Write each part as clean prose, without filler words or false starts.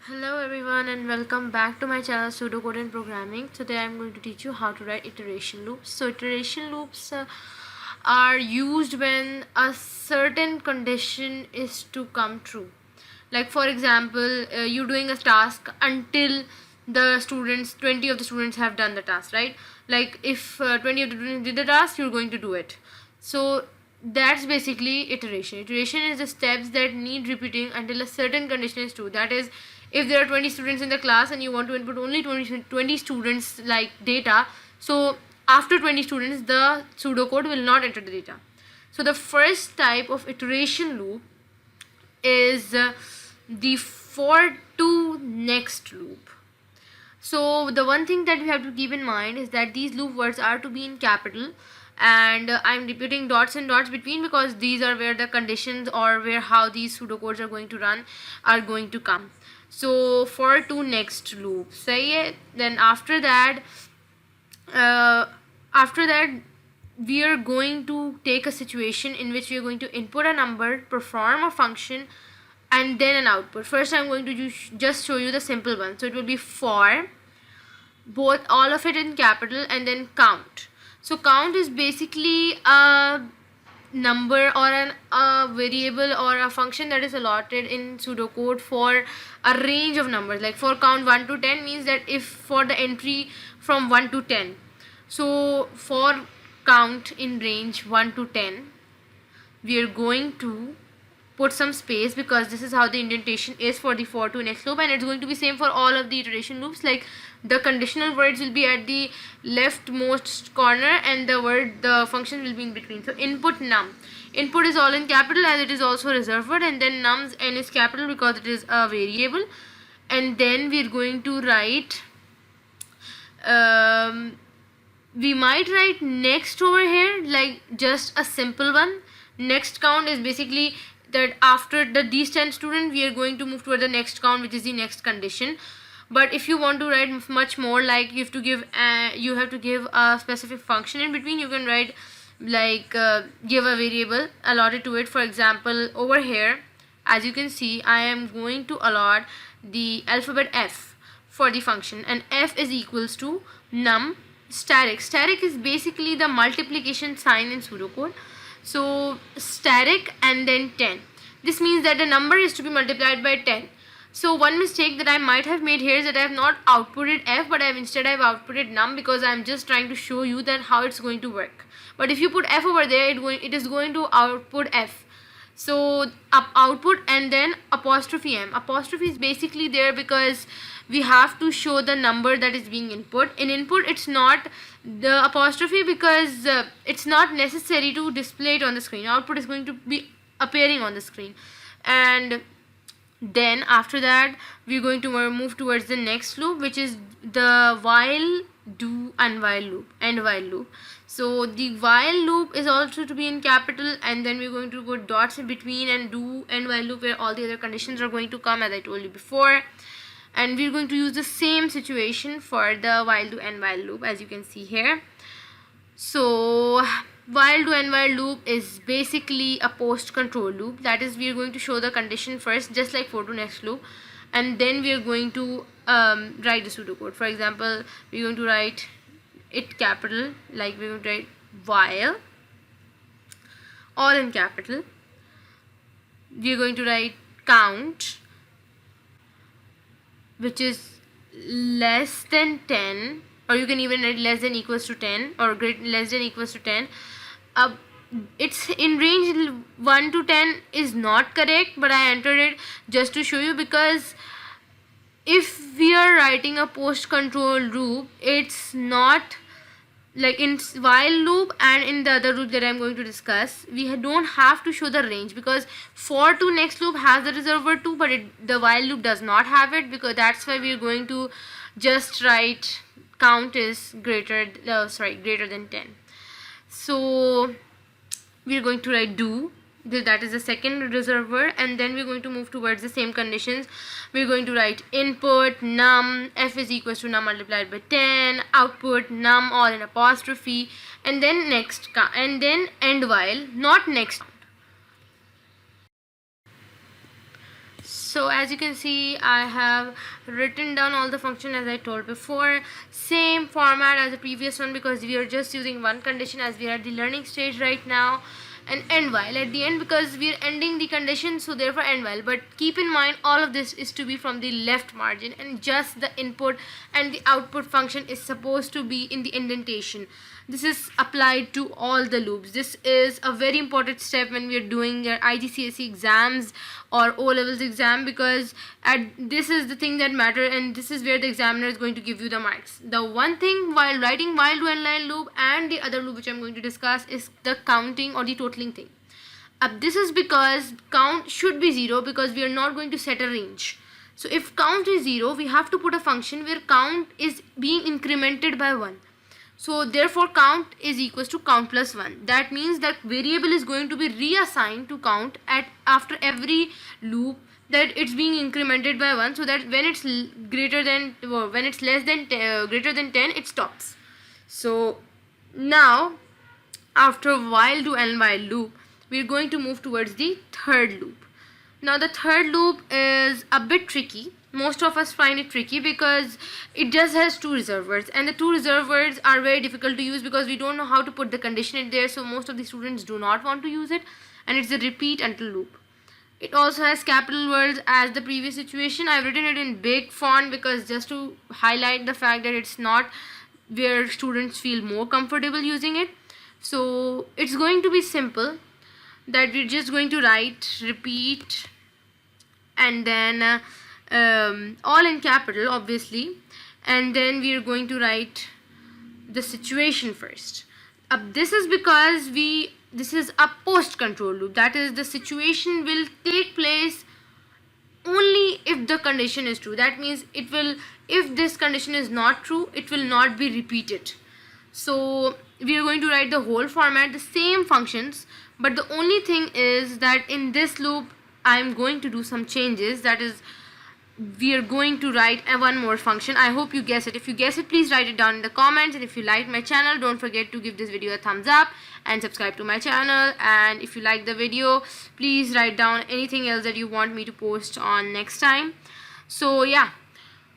Hello everyone and welcome back to my channel Pseudocode and Programming. Today I'm going to teach you how to write iteration loops. So iteration loops are used when a certain condition is to come true. Like for example, you're doing a task until the students 20 of the students have done the task, right? Like if 20 of the students did the task, you're going to do it. So that's basically iteration. Iteration is the steps that need repeating until a certain condition is true. That is, if there are 20 students in the class and you want to input only 20 students like data, so after 20 students the pseudocode will not enter the data. So the first type of iteration loop is the for to next loop. So the one thing that we have to keep in mind is that these loop words are to be in capital, and I'm repeating dots and dots between because these are where the conditions or where how these pseudocodes are going to run are going to come. So for to next loop, say it. Then after that we are going to take a situation in which we are going to input a number, perform a function, and then an output. First I'm going to just show you the simple one. So it will be for both, all of it in capital, and then count. So count is basically a number or a variable or a function that is allotted in pseudocode for a range of numbers. Like for count 1 to 10 means that if for the entry from 1 to 10, so for count in range 1 to 10 we are going to put some space because this is how the indentation is for the for to next loop, and it's going to be same for all of the iteration loops. Like the conditional words will be at the leftmost corner and the function will be in between. So input num, input is all in capital as it is also reserved word, and then nums n is capital because it is a variable. And then we're going to write we might write next over here, like just a simple one. Next count is basically that after these 10 students we are going to move toward the next count, which is the next condition. But if you want to write much more, like you have to give a specific function in between, you can write like give a variable allotted to it. For example, over here as you can see, I am going to allot the alphabet f for the function, and f is equals to num static. Static is basically the multiplication sign in pseudocode. So static and then 10. This means that the number is to be multiplied by 10. So one mistake that I might have made here is that I have not outputted f, but instead I've outputted num because I'm just trying to show you that how it's going to work. But if you put f over there, it is going to output f. So output and then apostrophe m. Apostrophe is basically there because we have to show the number that is being input. In input it's not the apostrophe because it's not necessary to display it on the screen. Output is going to be appearing on the screen. And then after that we're going to move towards the next loop, which is the while, do, and while loop. So the while loop is also to be in capital, and then we're going to put dots in between, and do and while loop where all the other conditions are going to come, as I told you before. And we're going to use the same situation for the while, do, and while loop, as you can see here. So while, do, and while loop is basically a post control loop. That is, we are going to show the condition first, just like for to next loop, and then we are going to write the pseudocode. For example, we're going to write it capital, like we're going to write while, all in capital. We're going to write count, which is less than 10, or you can even write less than equals to 10 or less than equals to 10. It's in range 1 to 10 is not correct, but I entered it just to show you, because if we are writing a post control loop, it's not like in while loop and in the other loop that I'm going to discuss, we don't have to show the range, because for to next loop has the reserved word to, but the while loop does not have it, because that's why we're going to just write count is greater than 10. So we're going to write do, that is the second reserved word, and then we're going to move towards the same conditions. We're going to write input num, f is equals to num multiplied by 10, output num all in apostrophe, and then next, and then end while, not next. So as you can see, I have written down all the function as I told before. Same format as the previous one, because we are just using one condition as we are at the learning stage right now, and end while at the end because we are ending the condition, so therefore end while. But keep in mind, all of this is to be from the left margin, and just the input and the output function is supposed to be in the indentation. This is applied to all the loops. This is a very important step when we are doing your IGCSE exams or O levels exam, because this is the thing that matter, and this is where the examiner is going to give you the marks. The one thing while writing while do and line loop, and the other loop which I'm going to discuss, is the counting or the totaling thing. This is because count should be 0, because we are not going to set a range. So if count is 0, we have to put a function where count is being incremented by 1. So therefore count is equals to count plus 1. That means that variable is going to be reassigned to count after every loop, that it's being incremented by 1, so that when it's greater than, or when it's less than greater than 10, it stops. So now after while do and while loop, we're going to move towards the third loop. Now the third loop is a bit tricky. Most of us find it tricky because it just has two reserve words, and the two reserve words are very difficult to use because we don't know how to put the condition in there, so most of the students do not want to use it, and it's a repeat until loop. It also has capital words as the previous situation. I've written it in big font because just to highlight the fact that it's not where students feel more comfortable using it. So it's going to be simple, that we're just going to write repeat and then all in capital obviously, and then we are going to write the situation first. This is because this is a post control loop, that is the situation will take place only if the condition is true. That means it will, if this condition is not true, it will not be repeated. So we are going to write the whole format, the same functions, but the only thing is that in this loop I am going to do some changes. That is, we are going to write one more function. I hope you guess it. If you guess it, please write it down in the comments, and if you like my channel, don't forget to give this video a thumbs up and subscribe to my channel. And if you like the video, please write down anything else that you want me to post on next time. So yeah,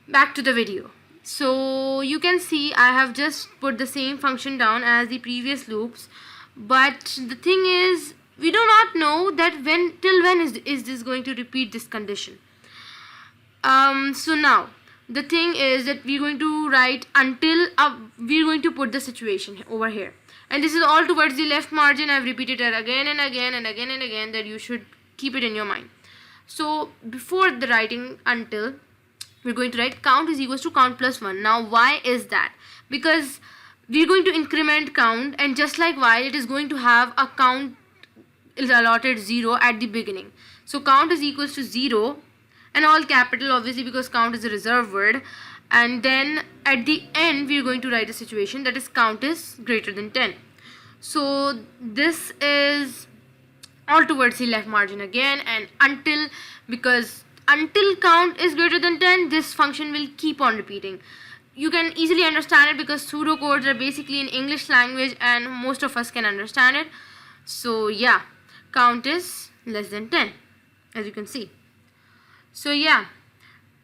back to the video. So you can see I have just put the same function down as the previous loops, but the thing is, we do not know that till when is this going to repeat this condition. So now the thing is that we're going to write until we're going to put the situation over here, and this is all towards the left margin. I've repeated it again and again and again and again, that you should keep it in your mind. So before the writing until, we're going to write count is equals to count plus 1. Now why is that? Because we're going to increment count, and just like while, it is going to have a count is allotted 0 at the beginning. So count is equals to 0, and all capital obviously because count is a reserve word, and then at the end we are going to write a situation, that is count is greater than 10. So this is all towards the left margin again, and until, because until count is greater than 10, this function will keep on repeating. You can easily understand it because pseudocodes are basically in English language and most of us can understand it. So yeah, count is less than 10, as you can see. So yeah,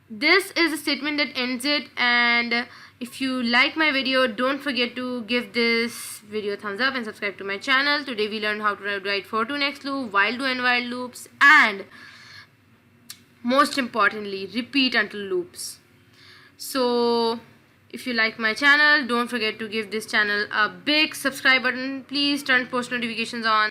this is a statement that ends it, and if you like my video, don't forget to give this video a thumbs up and subscribe to my channel. Today we learned how to write for to next loop, while do and while loops, and most importantly, repeat until loops. So if you like my channel, don't forget to give this channel a big subscribe button. Please turn post notifications on.